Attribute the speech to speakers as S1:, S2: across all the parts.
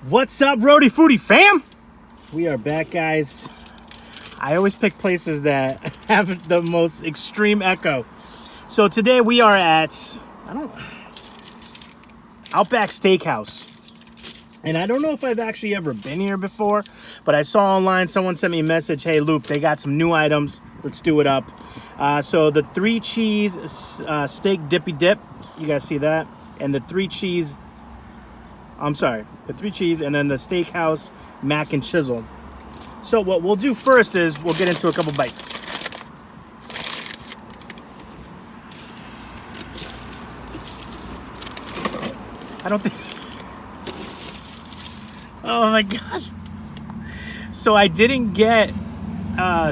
S1: What's up, Rhody Foody fam? We are back, guys. I always pick places that have the most extreme echo. So today we are at, Outback Steakhouse. And I don't know if I've actually ever been here before, but I saw online, someone sent me a message, hey, Luke, they got some new items. Let's do it up. So the 3 cheese steak dippy dip, you guys see that? And the 3 cheese and then the Steakhouse Mac and Chisel. So what we'll do first is we'll get into a couple bites. I don't think... Oh my gosh. So I didn't get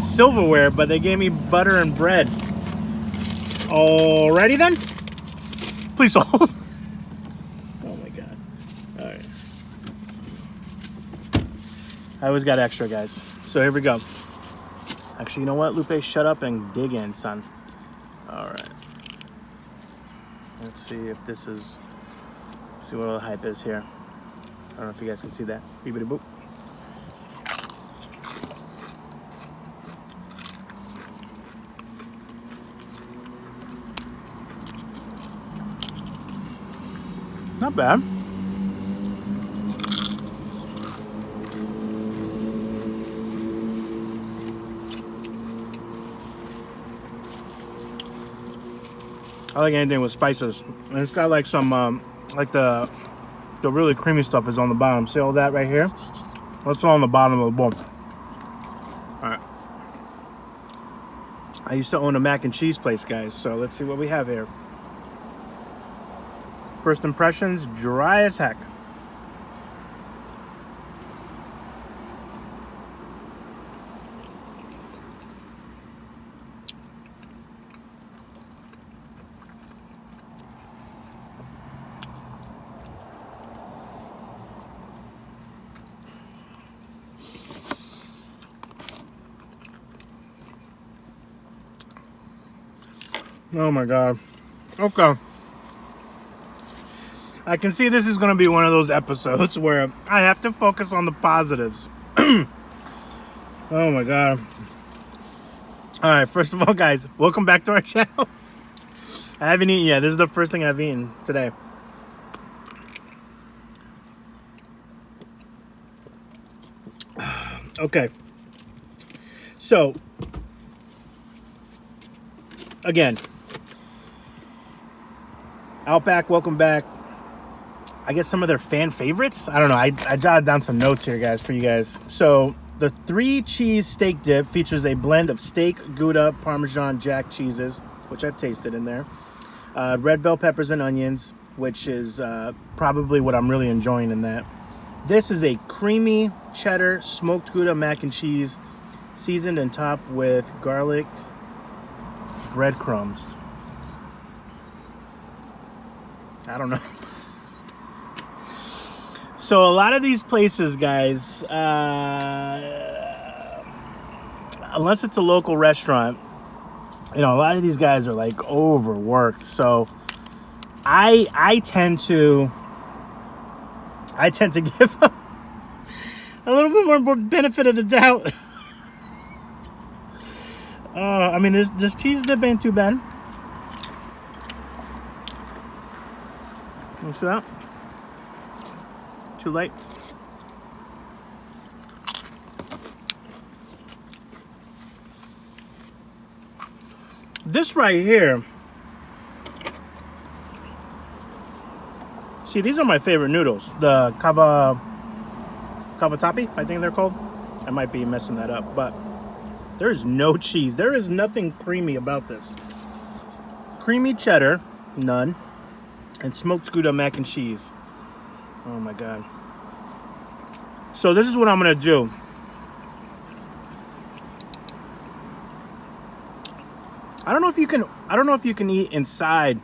S1: silverware, but they gave me butter and bread. Alrighty then. Please hold. Oh my god. Alright. I always got extra, guys. So here we go. Actually, you know what, Lupe? Shut up and dig in, son. Alright. Let's see if this is... See what all the hype is here. I don't know if you guys can see that. Beepity boop. Not bad. I like anything with spices. And it's got like some, like the really creamy stuff is on the bottom. See all that right here? That's all on the bottom of the bowl. Alright. I used to own a mac and cheese place, guys. So let's see what we have here. First impressions, dry as heck. Oh my god. Okay. I can see this is going to be one of those episodes where I have to focus on the positives. Oh my god. Alright, first of all, guys, welcome back to our channel. I haven't eaten yet. This is the first thing I've eaten today. Okay. So, again, Outback, welcome back. I guess some of their fan favorites. I don't know. I jotted down some notes here, guys, for you guys. So the 3 cheese steak dip features a blend of steak, Gouda, Parmesan, Jack cheeses, which I've tasted in there. Red bell peppers and onions, which is probably what I'm really enjoying in that. This is a creamy cheddar smoked Gouda mac and cheese, seasoned and topped with garlic breadcrumbs. I don't know. So a lot of these places, guys, unless it's a local restaurant, you know, a lot of these guys are like overworked. So I tend to give them a little bit more benefit of the doubt. I mean, this cheese dip ain't too bad. You see that? Too late. This right here. See, these are my favorite noodles. The cavatappi, I think they're called. I might be messing that up, but there's no cheese. There is nothing creamy about this. Creamy cheddar, none. And smoked Gouda mac and cheese. Oh my god. So this is what I'm gonna do. I don't know if you can eat inside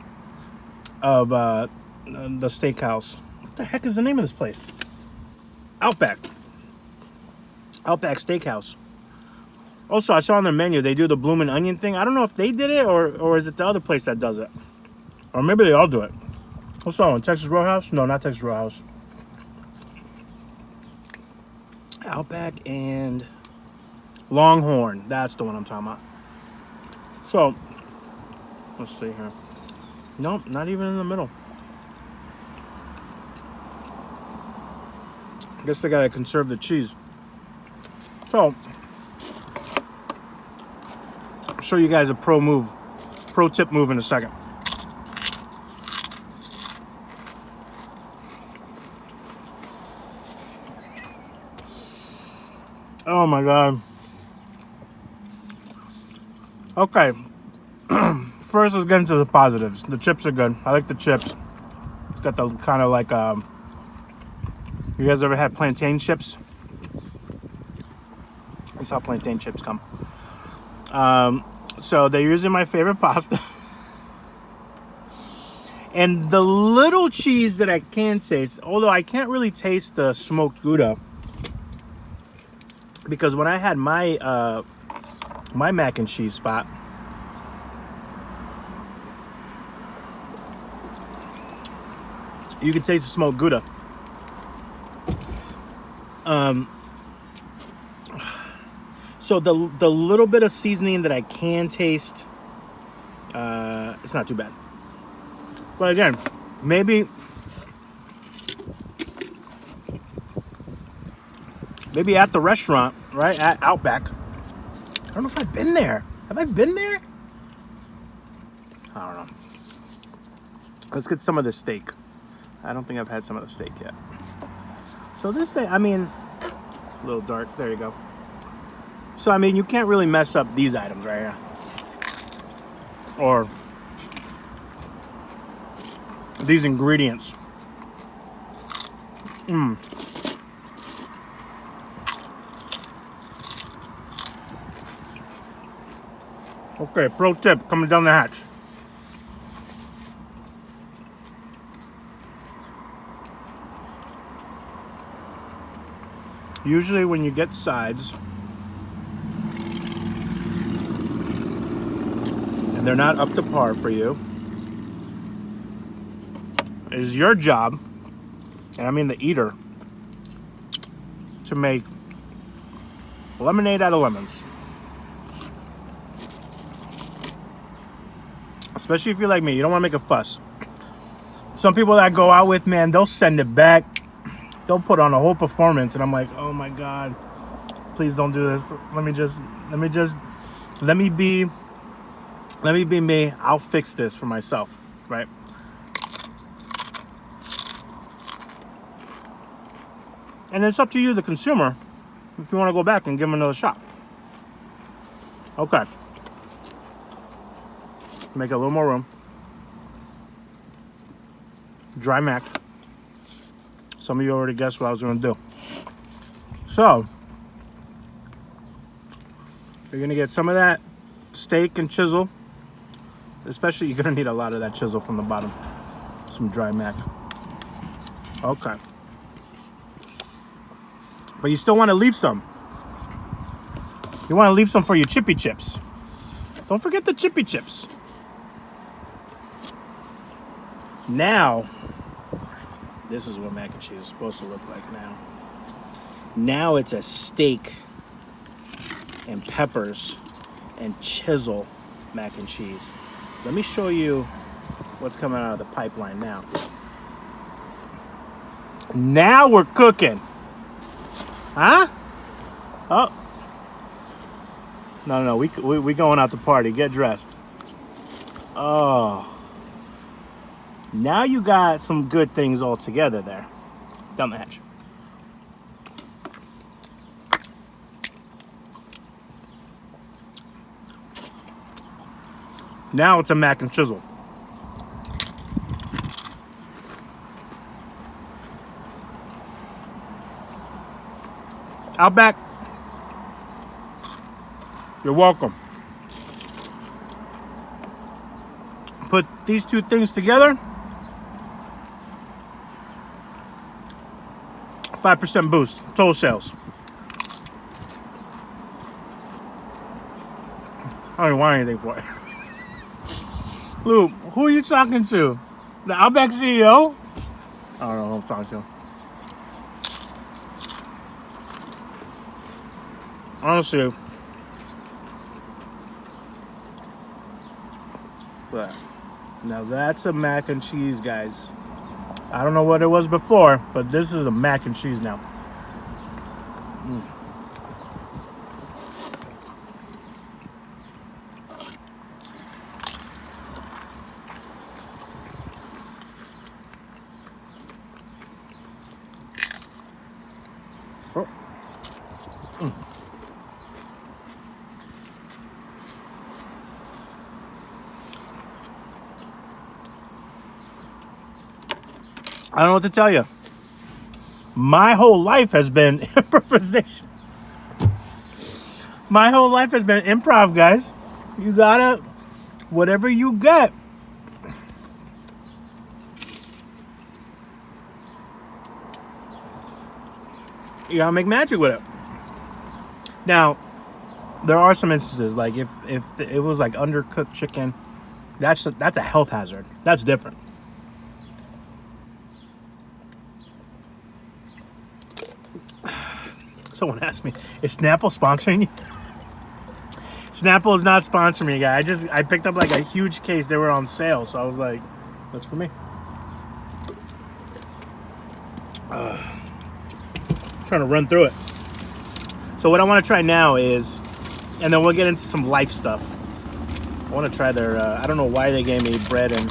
S1: of the steakhouse. What the heck is the name of this place? Outback. Outback Steakhouse. Also, I saw on their menu they do the bloomin' onion thing. I don't know if they did it or is it the other place that does it. Or maybe they all do it. What's that one? Texas Roadhouse? No, not Texas Roadhouse. Outback and Longhorn. That's the one I'm talking about. So, let's see here. Nope, not even in the middle. I guess they gotta conserve the cheese. So, I'll show you guys a pro tip move in a second. Oh my God. Okay. First, let's get into the positives. The chips are good. I like the chips. It's got the kind of like, you guys ever had plantain chips? That's how plantain chips come. So they're using my favorite pasta. And the little cheese that I can taste, although I can't really taste the smoked Gouda, because when I had my my mac and cheese spot, you can taste the smoked Gouda. So the little bit of seasoning that I can taste, it's not too bad. But again, maybe at the restaurant, right, at Outback. I don't know if I've been there. Have I been there? I don't know. Let's get some of the steak. I don't think I've had some of the steak yet. So this thing, I mean, a little dark. There you go. So, I mean, you can't really mess up these items right here. Or these ingredients. Okay, pro tip coming down the hatch. Usually when you get sides and they're not up to par for you, it is your job, and I mean the eater, to make lemonade out of lemons. Especially if you're like me, you don't want to make a fuss. Some people that I go out with, man, they'll send it back. They'll put on a whole performance, and I'm like, oh my God, please don't do this. Let me be me. I'll fix this for myself, right? And it's up to you, the consumer, if you want to go back and give them another shot. Okay. Make a little more room. Dry mac. Some of you already guessed what I was going to do. So, you're going to get some of that steak and chisel. Especially, you're going to need a lot of that chisel from the bottom. Some dry mac. Okay. But you still want to leave some. You want to leave some for your chippy chips. Don't forget the chippy chips. Now, this is what mac and cheese is supposed to look like now. Now it's a steak and peppers and chisel mac and cheese. Let me show you what's coming out of the pipeline now. Now we're cooking. Huh? Oh. No, we going out to party. Get dressed. Oh. Now you got some good things all together there. Down the hatch. Now it's a mac and chisel. Outback, you're welcome. Put these two things together, 5% boost, total sales. I don't even want anything for it. Lou, who are you talking to? The Outback CEO? I don't know who I'm talking to. honestly, but now that's a mac and cheese, guys. I don't know what it was before, but this is a mac and cheese now. Oh. I don't know what to tell you. My whole life has been improvisation. My whole life has been improv, guys. You gotta, whatever you get. You gotta make magic with it. Now, there are some instances, like if it was like undercooked chicken, that's a health hazard. That's different. Someone asked me, is Snapple sponsoring you? Snapple is not sponsoring me, guys. I picked up like a huge case. They were on sale, so I was like, that's for me. Trying to run through it. So what I want to try now is, and then we'll get into some life stuff. I want to try their, I don't know why they gave me bread and,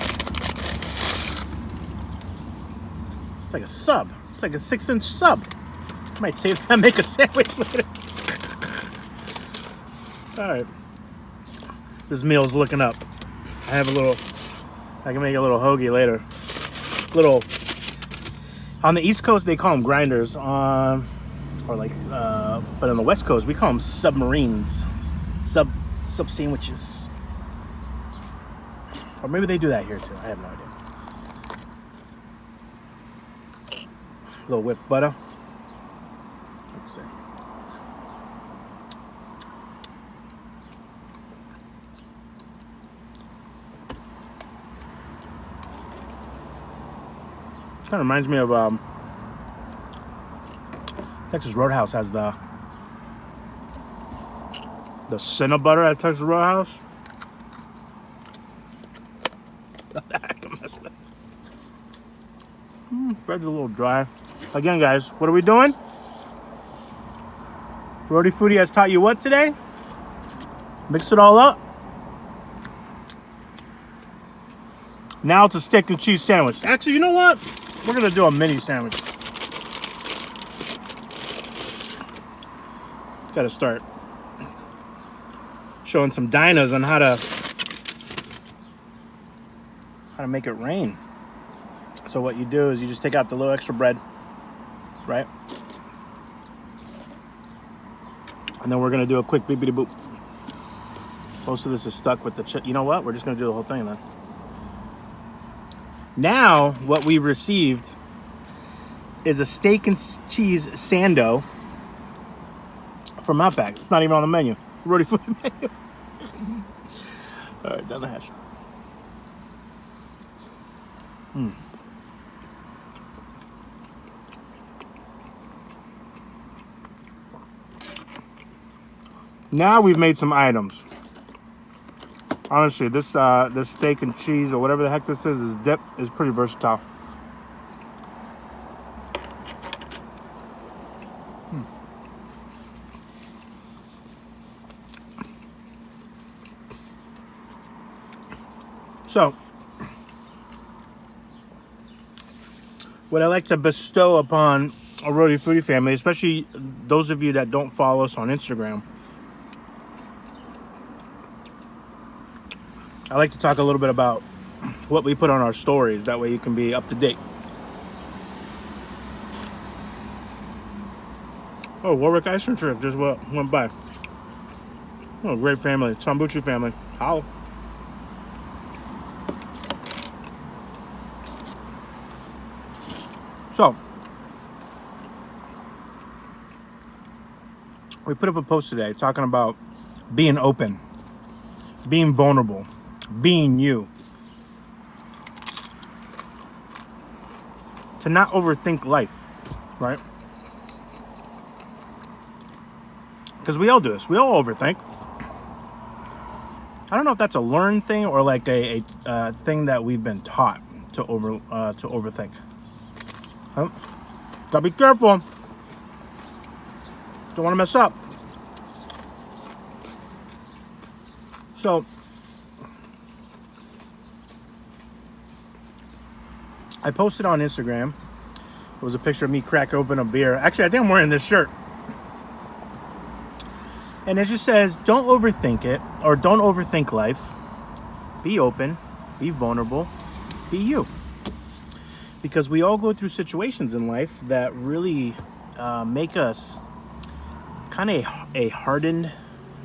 S1: it's like a sub. It's like a 6-inch sub. I might save that and make a sandwich later. All right. This meal's looking up. I can make a little hoagie later. Little, on the East Coast, they call them grinders. But on the West Coast, we call them submarines. Sub sandwiches. Or maybe they do that here too. I have no idea. A little whipped butter. Let's see. Kind of reminds me of Texas Roadhouse has the Cinnabon at Texas Roadhouse. Bread's a little dry. Again, guys, what are we doing? Rhody Foody has taught you what today? Mix it all up. Now it's a steak and cheese sandwich. Actually, you know what? We're gonna do a mini sandwich. Gotta start showing some dinas on how to make it rain. So what you do is you just take out the little extra bread, right? And then we're gonna do a quick beepity boop. Most of this is stuck with the you know what? We're just gonna do the whole thing then. Now, what we received is a steak and cheese sando from Outback. It's not even on the menu. Rhody Foody menu. All right, down the hash. Now we've made some items. Honestly, this steak and cheese or whatever the heck this is dip is pretty versatile. So, what I like to bestow upon a Rhody Foody family, especially those of you that don't follow us on Instagram, I like to talk a little bit about what we put on our stories. That way you can be up to date. Oh, Warwick Ice Cream Truck just went by. Oh, great family. Tambuchi family. Holla. So, we put up a post today talking about being open, being vulnerable, being you. To not overthink life, right? Because we all do this. We all overthink. I don't know if that's a learned thing or like a thing that we've been taught to overthink. Oh, gotta be careful. Don't want to mess up. So I posted on Instagram. It was a picture of me cracking open a beer. Actually, I think I'm wearing this shirt. And it just says, don't overthink it, or don't overthink life. Be open, be vulnerable, be you. Because we all go through situations in life that really make us kind of a hardened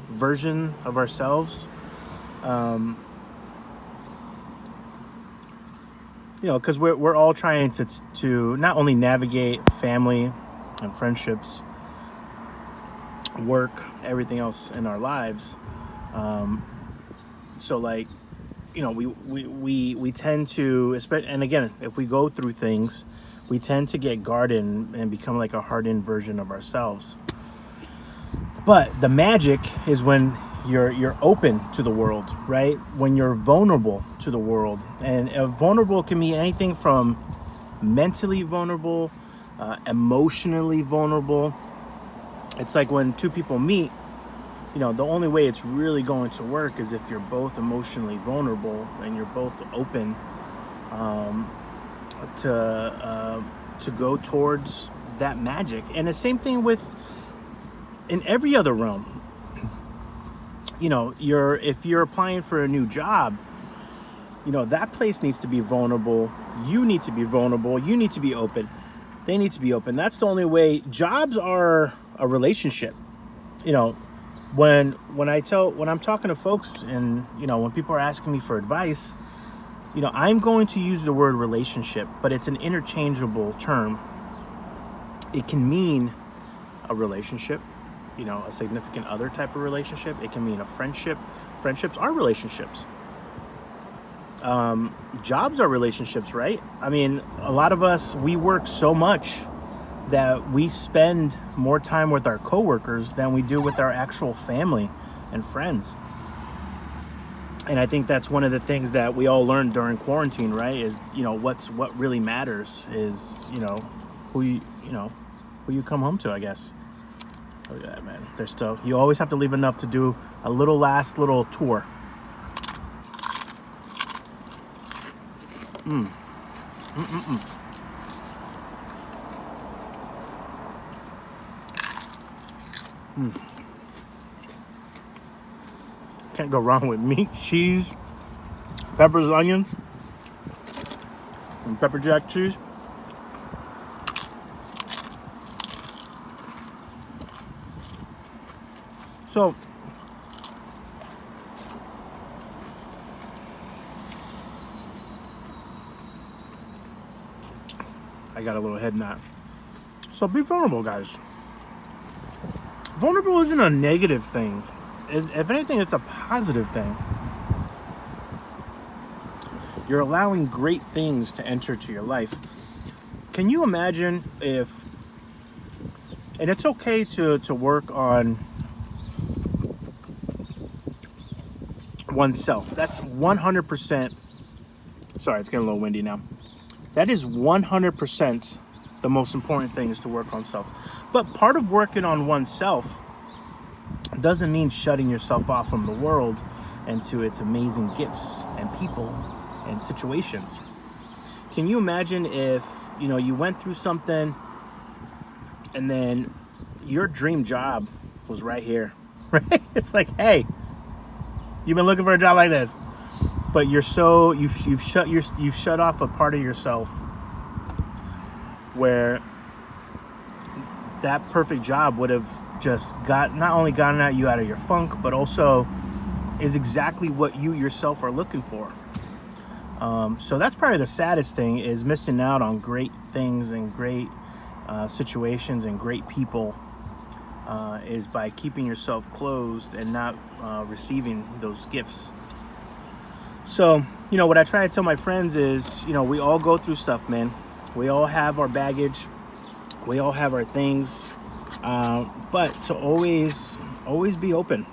S1: version of ourselves. Because we're all trying to not only navigate family and friendships, work, everything else in our lives. So like, we tend to, and again, if we go through things, we tend to get guarded and become like a hardened version of ourselves. But the magic is when you're open to the world, right? When you're vulnerable to the world. And vulnerable can mean anything from mentally vulnerable, emotionally vulnerable. It's like when two people meet, the only way it's really going to work is if you're both emotionally vulnerable and you're both open to go towards that magic. And the same thing in every other realm. If you're applying for a new job, that place needs to be vulnerable. You need to be vulnerable. You need to be open. They need to be open. That's the only way. Jobs are a relationship. When I'm talking to folks and, when people are asking me for advice, I'm going to use the word relationship, but it's an interchangeable term. It can mean a relationship, a significant other type of relationship. It can mean a friendship. Friendships are relationships. Jobs are relationships, right? I mean, a lot of us, we work so much that we spend more time with our coworkers than we do with our actual family and friends. And I think that's one of the things that we all learned during quarantine, right? Is, what really matters is, who you come home to, I guess. Look at that, man. You always have to leave enough to do a last little tour. Can't go wrong with meat, cheese, peppers, onions, and pepper jack cheese. So, I got a little head knot. So be vulnerable, guys. Vulnerable isn't a negative thing. If anything, it's a positive thing. You're allowing great things to enter to your life. Can you imagine and it's okay to work on oneself. That's 100%. Sorry, it's getting a little windy now. That is 100% the most important thing, is to work on self. But part of working on oneself doesn't mean shutting yourself off from the world and to its amazing gifts and people and situations. Can you imagine if, you went through something and then your dream job was right here, right? It's like, hey, you've been looking for a job like this, but you've shut off a part of yourself where that perfect job would have just not only gotten you out of your funk, but also is exactly what you yourself are looking for. So that's probably the saddest thing, is missing out on great things and great situations and great people, is by keeping yourself closed and not receiving those gifts. So, what I try to tell my friends is, we all go through stuff, man. We all have our baggage. We all have our things. But so always be open,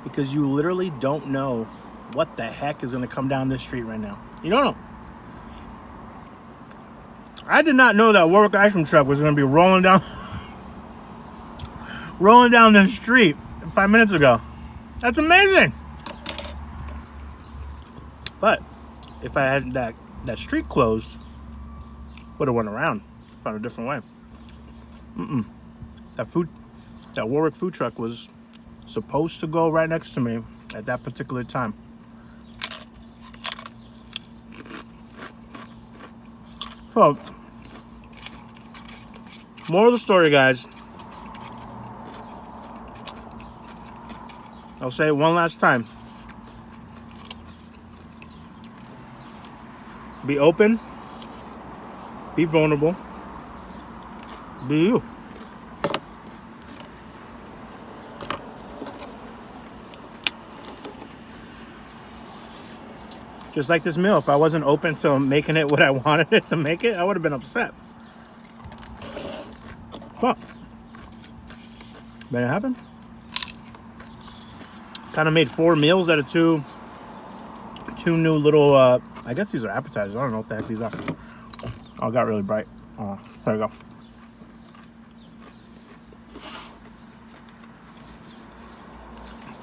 S1: because you literally don't know what the heck is going to come down this street right now. You don't know. I did not know that Warwick ice cream truck was going to be rolling down the street 5 minutes ago. That's amazing. But if I had that street closed, would have went around, found a different way. That Warwick food truck was supposed to go right next to me at that particular time. So, moral of the story, guys. I'll say it one last time. Be open. Be vulnerable. Be you. Just like this meal, if I wasn't open to making it what I wanted it to make it, I would have been upset. Well, but it happened. Kind of made 4 meals out of two new little, I guess these are appetizers. I don't know what the heck these are. Oh, it got really bright. Oh, there we go.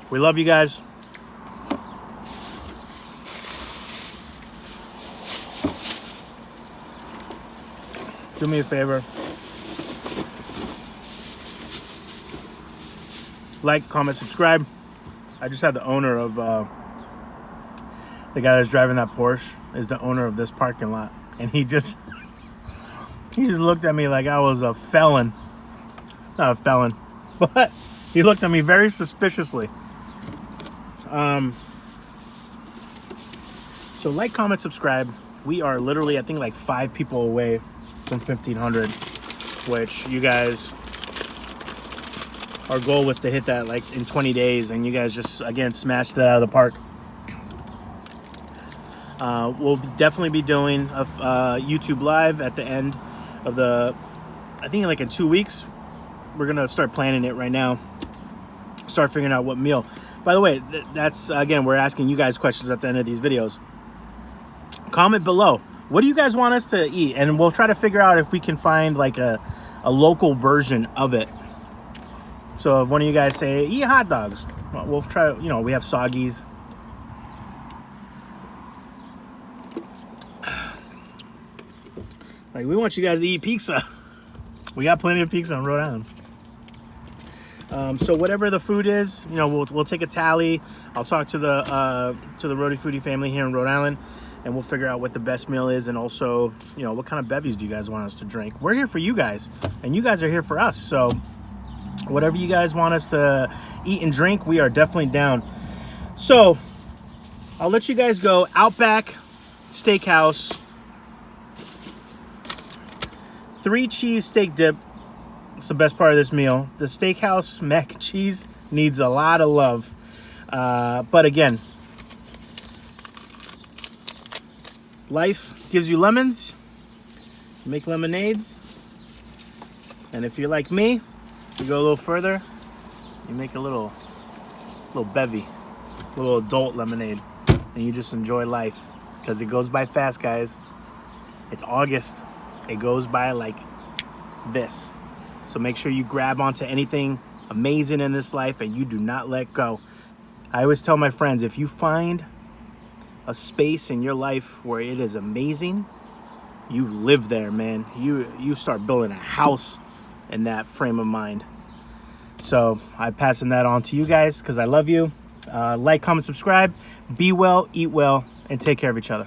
S1: We love you guys. Do me a favor. Like, comment, subscribe. I just had the owner of, the guy that's driving that Porsche is the owner of this parking lot. And he just looked at me like I was a felon. Not a felon, but he looked at me very suspiciously. So like, comment, subscribe. We are literally, I think, like 5 people away from 1,500, which you guys, our goal was to hit that like in 20 days, and you guys just, again, smashed it out of the park. We'll definitely be doing a YouTube live at the end of I think like in 2 weeks. We're gonna start planning it right now, start figuring out what meal. By the way, that's, again, we're asking you guys questions at the end of these videos. Comment below, what do you guys want us to eat? And we'll try to figure out if we can find like a local version of it. So if one of you guys say, eat hot dogs, well, we'll try, you know, we have soggies. Like, we want you guys to eat pizza. We got plenty of pizza in Rhode Island. So whatever the food is, you know, we'll take a tally. I'll talk to the Rhody Foody family here in Rhode Island, and we'll figure out what the best meal is, and also, you know, what kind of bevies do you guys want us to drink? We're here for you guys, and you guys are here for us. So whatever you guys want us to eat and drink, we are definitely down. So I'll let you guys go. Outback Steakhouse, 3 cheese steak dip. It's the best part of this meal. The Steakhouse Mac Cheese needs a lot of love. But again, life gives you lemons. Make lemonades. And if you're like me, you go a little further, you make a little bevy, a little adult lemonade, and you just enjoy life, because it goes by fast, guys. It's August. It goes by like this. So make sure you grab onto anything amazing in this life and you do not let go. I always tell my friends, if you find a space in your life where it is amazing, you live there, man. You start building a house in that frame of mind. So I'm passing that on to you guys because I love you. Like, comment, subscribe. Be well, eat well, and take care of each other.